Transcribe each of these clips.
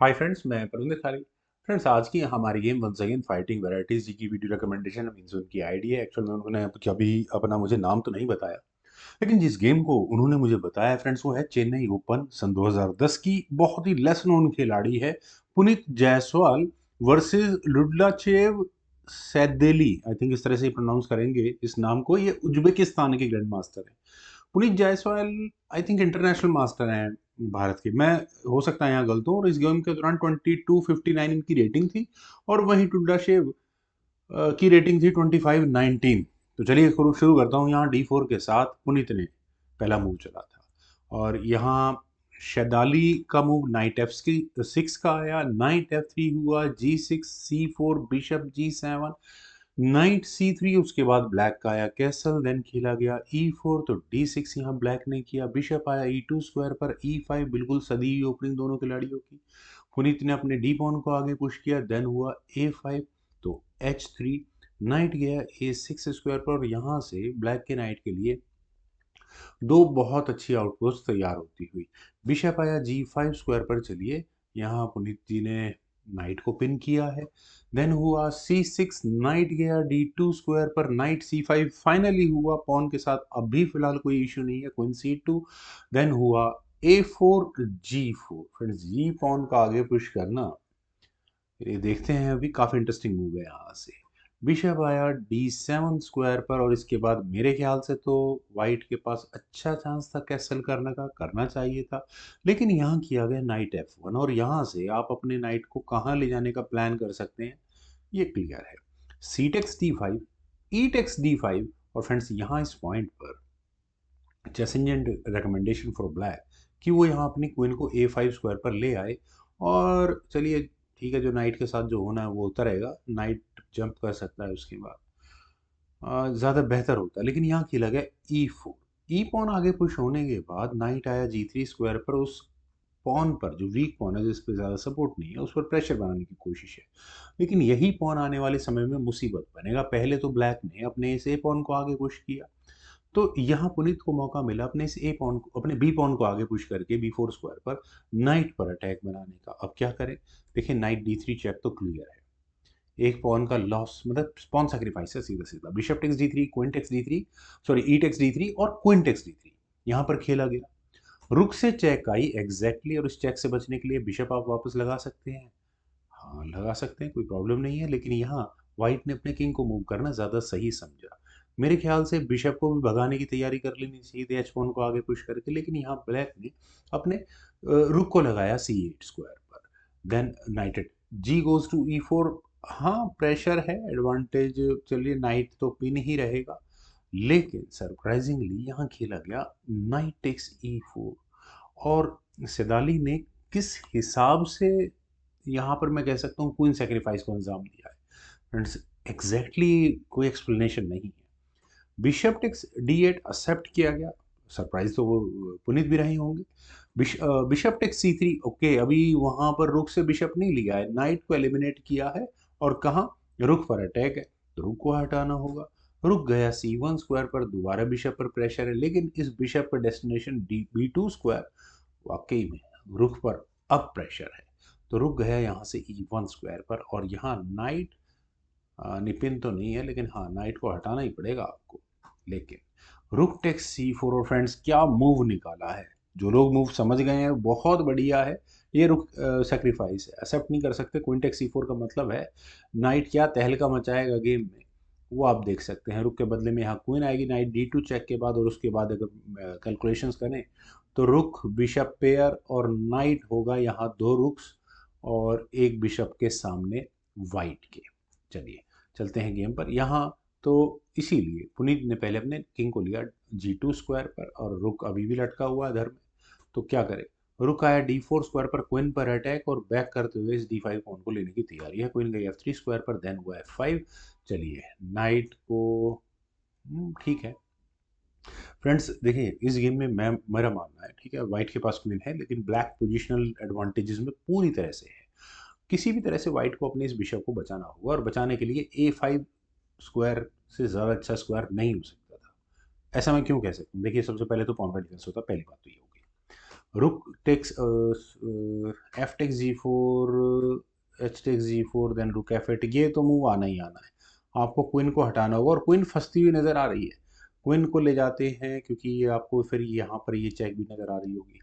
Hi friends, मैं परविंदर खाली। Friends, आज की हमारी game once again fighting varieties ji की वीडियो रिकमेंडेशन मींस उनकी आईडी है। एक्चुअल में उन्होंने कभी अपना मुझे नाम तो नहीं बताया, लेकिन जिस गेम को उन्होंने मुझे बताया फ्रेंड्स वो है चेन्नई ओपन सन 2010 की। बहुत ही लेस नोन खिलाड़ी है पुनीत जायसवाल वर्सेस लुडलाचेव सैदेली। आई थिंक इस तरह से प्रोनाउंस करेंगे इस नाम को। ये उज्बेकिस्तान के ग्रैंड मास्टर है। Puneet Jaiswal I think international master हैं भारत के। मैं हो सकता है यहाँ गलत हूँ। और इस गेम के दौरान 2259 इनकी रेटिंग थी, और वहीं टुड्डाशेव की रेटिंग थी 2519। तो चलिए शुरू करता हूँ। यहाँ D4 के साथ पुनीत ने पहला मूव चला था, और यहाँ शैदाली का मूव नाइट F6 का आया। नाइट F3 हुआ, G6 C4 bishop G7 night C3। उसके बाद ब्लैक का आया कैसल, देन खेला गया E4। तो D6 यहाँ ब्लैक ने किया। बिशप आया E2 स्क्वायर पर E5। बिल्कुल सदी हुई ओपनिंग दोनों खिलाड़ियों की। पुनीत ने अपने डी पॉन को आगे पुश किया, देन हुआ A5। तो H3। नाइट गया A6 स्क्वायर पर, और यहाँ से ब्लैक के नाइट के लिए दो बहुत अच्छी आउटपोस्ट तैयार होती हुई। बिशप आया G5 स्क्वायर पर। चलिए, यहाँ पुनीत जी ने नाइट को पिन किया है। देन हुआ C6। नाइट गया D2 स्क्वायर पर। नाइट C5 फाइनली हुआ पॉन के साथ। अभी फिलहाल कोई इशू नहीं है, क्वीन C2। देन हुआ A4 G4। फ्रेंड्स, जी पॉन का आगे पुश करना, ये देखते हैं अभी। काफ़ी इंटरेस्टिंग मूव है यहाँ से। बिशप आया D7 स्क्वायर पर, और इसके बाद मेरे ख्याल से तो वाइट के पास अच्छा चांस था कैसल करने का, करना चाहिए था। लेकिन यहाँ किया गया नाइट F1, और यहाँ से आप अपने नाइट को कहाँ ले जाने का प्लान कर सकते हैं ये क्लियर है। C takes D5, E takes D5। और फ्रेंड्स, यहाँ इस पॉइंट पर चेसिंजेंट रिकमेंडेशन फॉर ब्लैक कि वो यहाँ अपनी क्वीन को A5 स्क्वायर पर ले आए। और चलिए ठीक है, जो नाइट के साथ जो होना है वो होता रहेगा। नाइट जंप कर सकता है, उसके बाद ज़्यादा बेहतर होता है। लेकिन यहाँ खेला गया E4। ई पॉन आगे पुश होने के बाद नाइट आया G3 स्क्वायर पर। उस पॉन पर जो वीक पॉन है, जिस पर ज़्यादा सपोर्ट नहीं है, उस पर प्रेशर बनाने की कोशिश है। लेकिन यही पॉन आने वाले समय में मुसीबत बनेगा। पहले तो ब्लैक ने अपने इस ए पॉन को आगे पुश किया, तो यहाँ पुनीत को मौका मिला अपने इस ए पॉन को, अपने बी पॉन को आगे पुश करके B4 स्क्वायर पर नाइट पर अटैक बनाने का। अब क्या करें? देखिए, नाइट D3 चेक तो क्लियर है। एक पॉन का लॉस मतलब पॉन सैक्रिफाइस है सीधा सीधा। Bishop takes D3, queen takes D3, sorry E takes D3 और क्वीन टेक्स D3 यहाँ पर खेला गया। रुक से चेक आई एग्जैक्टली, और इस चेक से बचने के लिए बिशप आप वापस लगा सकते हैं। हाँ, लगा सकते हैं, कोई प्रॉब्लम नहीं है। लेकिन यहाँ व्हाइट ने अपने किंग को मूव करना ज़्यादा सही समझा। मेरे ख्याल से बिशप को भी भगाने की तैयारी कर लेनी चाहिए थी एच पॉन को आगे पुश करके। लेकिन यहाँ ब्लैक ने अपने रुक को लगाया C8 स्क्वायर पर। Then knighted G goes to E4। हाँ, प्रेशर है, एडवांटेज। चलिए, नाइट तो पिन ही रहेगा। लेकिन सरप्राइजिंगली यहाँ खेला गया नाइट टेक्स E4। और सेदाली ने किस हिसाब से, यहाँ पर मैं कह सकता हूँ, क्वीन सेक्रीफाइस को अंजाम दिया है। फ्रेंड्स, एग्जैक्टली कोई एक्सप्लेनेशन नहीं है। बिशप टेक्स D8 एक्सेप्ट किया गया। सरप्राइज तो वो पुनीत भी रहे होंगे। Bishop takes C3। ओके, अभी वहां पर रुक से बिशप नहीं लिया है, नाइट को एलिमिनेट किया है। और कहाँ? रुक पर अटैक है, तो रुक को हटाना होगा। रुक गया C1 स्क्वायर पर। दोबारा बिशप पर प्रेशर है, लेकिन इस बिशप पर डेस्टिनेशन B2 स्क्वायर। वाकई में रुक पर अब प्रेशर है, तो रुक गया यहाँ से E1 स्क्वायर पर। और यहाँ नाइट निपिन तो नहीं है, लेकिन हाँ, नाइट को हटाना ही पड़ेगा आपको। लेकिन रुक टेक्स C4। और फ्रेंड्स, क्या मूव निकाला है! जो लोग मूव समझ गए हैं बहुत बढ़िया है। ये रुक सेक्रीफाइस है, एक्सेप्ट नहीं कर सकते। क्वीन टेक्स C4 का मतलब है नाइट क्या तहलका मचाएगा गेम में, वो आप देख सकते हैं। रुक के बदले में यहाँ क्वीन आएगी नाइट D2 चेक के बाद। और उसके बाद अगर कैलकुलेशंस करें तो रुक बिशप पेयर और नाइट होगा यहाँ दो रुक्स, और एक बिशप के सामने वाइट के। चलिए चलते हैं गेम पर। यहाँ तो इसीलिए पुनीत ने पहले अपने किंग को लिया G2 स्क्वायर पर, और रुक अभी भी लटका हुआ है इधर में। तो क्या करे? रुक आया D4 स्क्वायर पर, क्वीन पर अटैक, और बैक करते हुए इस D5 पॉन को लेने की तैयारी है। क्वीन गई F3 स्क्वायर पर, देन हुआ F5। चलिए, नाइट को ठीक है। फ्रेंड्स देखिए, इस गेम में मैं मेरा मानना है, ठीक है, वाइट के पास क्वीन है, लेकिन ब्लैक पोजिशनल एडवांटेजेस में पूरी तरह से है। किसी भी तरह से वाइट को अपने इस बिशप को बचाना होगा, और बचाने के लिए A5 स्क्वायर से ज़्यादा अच्छा स्क्वायर नहीं हो सकता था। ऐसा मैं क्यों कह सकता हूँ? देखिए, सबसे पहले तो पॉन का डिफेंस होता है, पहली बात तो ये होगी। Rook takes F takes G four, H takes G four, then rook F eight, ये तो मूव आना ही आना है। आपको क्वीन को हटाना होगा और क्वीन फंसती हुई नजर आ रही है। क्वीन को ले जाते हैं क्योंकि ये आपको फिर यहाँ पर ये चेक भी नजर आ रही होगी,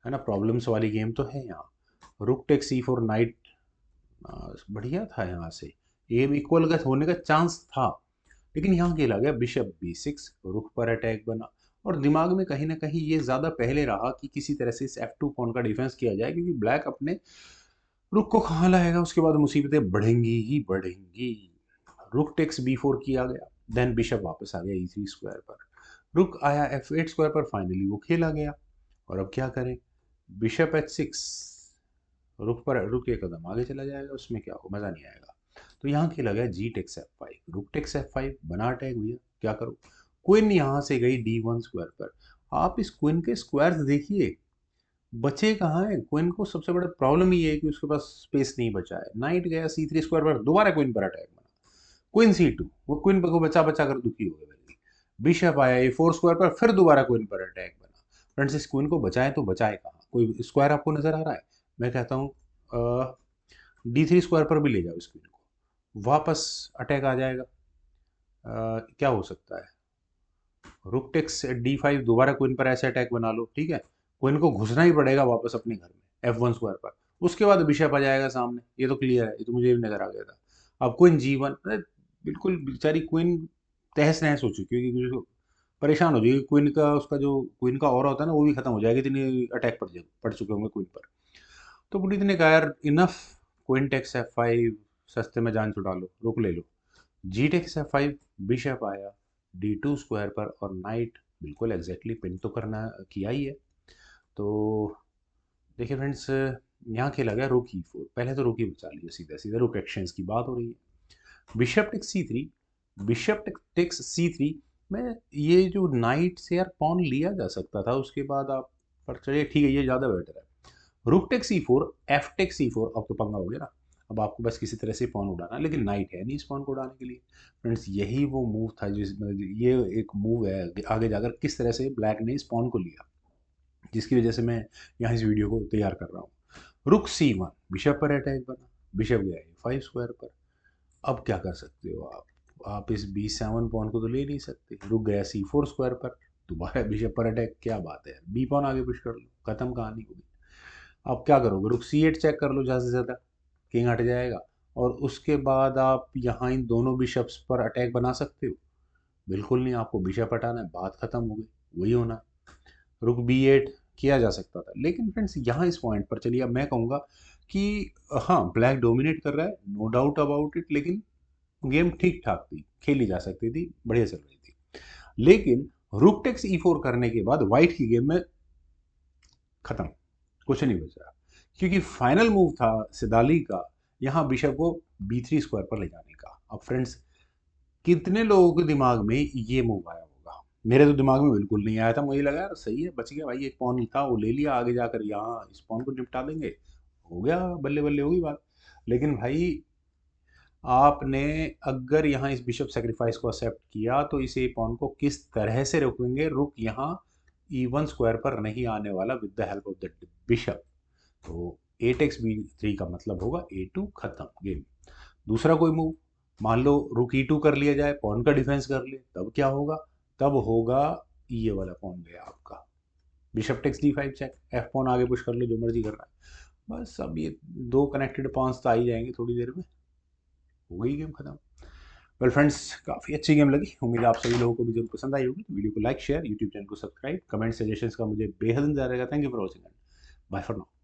है ना। प्रॉब्लम्स वाली गेम तो है यहाँ। रुक टेक्स सी फोर नाइट, बढ़िया था यहाँ से। ये इक्वल का होने का चांस था, लेकिन यहाँ खेला गया बिशप बी सिक्स, रुख पर अटैक बना। और दिमाग में कहीं ना कहीं ये ज़्यादा पहले रहा कि किसी तरह से इस एफ टू पॉन का डिफेंस किया जाए, क्योंकि ब्लैक अपने रुख को कहाँ लाएगा, उसके बाद मुसीबतें बढ़ेंगी ही बढ़ेंगी। रुक टेक्स बी फोर किया गया, देन बिशप वापस आ गया ई थ्री स्क्वायर पर, रुक आया एफ एट स्क्वायर पर, फाइनली वो खेला गया। और अब क्या करें, बिशप एच सिक्स, रुक पर रुक एक कदम आगे चला जाएगा, उसमें क्या हो, मज़ा नहीं आएगा। तो यहाँ खेला गया G takes F five, rook takes F five, बना अटैक भैया, क्या करो। क्वीन यहाँ से गई डी वन स्क्वायर पर। आप इस क्वीन के स्क्वायर्स देखिए, बचे कहाँ है। क्वीन को सबसे बड़ा प्रॉब्लम ये है कि उसके पास स्पेस नहीं बचा है। नाइट गया सी थ्री स्क्वायर पर, दोबारा क्वीन पर अटैक बना, क्वीन सी टू, वो क्वीन को बचा बचा कर दुखी हो गए। बिशप आया ए फोर स्क्वायर पर, फिर दोबारा क्वीन पर अटैक बना। फ्रेंड्स, इस क्वीन को बचाए तो बचाए कहाँ, कोई स्क्वायर आपको नजर आ रहा है। मैं कहता हूँ डी थ्री स्क्वायर पर भी ले जाओ इस क्वीन को, वापस अटैक आ जाएगा। क्या हो सकता है, रुक टेक्स डी फाइव, दोबारा क्वीन पर ऐसे अटैक बना लो, ठीक है। क्वीन को घुसना ही पड़ेगा वापस अपने घर में एफ वन स्क्वायर पर, उसके बाद बिशप आ जाएगा सामने, ये तो क्लियर है, ये तो मुझे भी नजर आ गया था। अब क्वीन जी वन, बिल्कुल बेचारी क्वीन तहस नहस हो चुकी है, क्योंकि परेशान हो जाएगी। क्वीन का उसका जो क्वीन का ऑरा होता है ना, वो भी खत्म हो जाएगा, इतनी अटैक पड़ चुके होंगे क्वीन पर। तो पुनीत ने कहा यार enough, queen takes F five, सस्ते में जान छुड़ा लो, रुक ले लो। G takes F five, bishop आया डी टू स्क्वायर पर, और नाइट बिल्कुल एग्जैक्टली पिन तो करना किया ही है। तो देखिए फ्रेंड्स, यहाँ खेला गया रुक ई फोर, पहले तो रुक ही बचा लिया, सीधा सीधा रुक एक्सचेंज की बात हो रही है। Bishop takes C three, bishop takes C three में ये जो नाइट से यार पॉन लिया जा सकता था, उसके बाद आप, पर चलिए ठीक है, ये ज़्यादा बेटर है। रुक टेक सी फोर, एफ टेक सी फोर, अब तो पंगा हो गया ना। अब आपको बस किसी तरह से पॉन उड़ाना, लेकिन नाइट है नहीं इस पॉन को उड़ाने के लिए। फ्रेंड्स, यही वो मूव था जिस, ये एक मूव है आगे जाकर किस तरह से ब्लैक ने इस पॉन को लिया, जिसकी वजह से मैं यहाँ इस वीडियो को तैयार कर रहा हूँ। रुक सी वन, बिशप पर अटैक बना, बिशप गया ए फाइव स्क्वायर पर। अब क्या कर सकते हो आप इस बी सेवन पॉन को तो ले नहीं सकते। रुक गया सी फोर स्क्वायर पर, दोबारा बिशप पर अटैक, क्या बात है, बी पॉन आगे पुश कर लो, खत्म कहानी होगी। अब क्या करोगे, रुक सी एट चेक कर लो ज़्यादा से ज़्यादा, किंग हट जाएगा। और उसके बाद आप यहाँ इन दोनों बिशप्स पर अटैक बना सकते हो, बिल्कुल नहीं, आपको बिशप हटाना है, बात खत्म हो गई, वही होना है। रुक बी एट किया जा सकता था, लेकिन फ्रेंड्स यहाँ इस पॉइंट पर चलिए, अब मैं कहूँगा कि हाँ ब्लैक डोमिनेट कर रहा है, नो डाउट अबाउट इट, लेकिन गेम ठीक ठाक थी, खेली जा सकती थी, बढ़िया चल रही थी। लेकिन रुक टेक्स ई फोर करने के बाद व्हाइट की गेम में खत्म, कुछ नहीं बचा, क्योंकि फाइनल मूव था सिदाली का यहाँ बिशप को बी थ्री स्क्वायर पर ले जाने का। अब फ्रेंड्स, कितने लोगों के दिमाग में ये मूव आया होगा, मेरे तो दिमाग में बिल्कुल नहीं आया था। मुझे लगा यार सही है, बच गया भाई, एक पॉन था वो ले लिया, आगे जाकर यहाँ इस पॉन को निपटा देंगे, हो गया, बल्ले बल्ले होगी बात। लेकिन भाई, आपने अगर यहाँ इस बिशप सेक्रीफाइस को एक्सेप्ट किया, तो इस ए पॉन को किस तरह से रोकेंगे। रुक यहाँ ई वन स्क्वायर पर नहीं आने वाला with the help of the bishop, तो ए टेक्स बी थ्री का मतलब होगा ए टू, खत्म गेम। दूसरा कोई मूव, मान लो रुक ई टू कर लिया जाए, पॉन का डिफेंस कर ले, तब क्या होगा, तब होगा ये वाला पॉन गया आपका, bishop takes D five check, F pawn आगे पुश कर लो, जो मर्जी कर रहा है। बस अब ये दो कनेक्टेड पॉन्स तो आ ही जाएंगे थोड़ी देर में, हो गई गेम खत्म। वेल फ्रेंड्स, काफ़ी अच्छी गेम लगी, उम्मीद है आप सभी लोगों को भी जब पसंद आई होगी। तो वीडियो को लाइक, शेयर, यूट्यूब चैनल को सब्सक्राइब, कमेंट सजेशंस का मुझे बेहद इंतजार रहेगा। Thank you for watching, bye for now.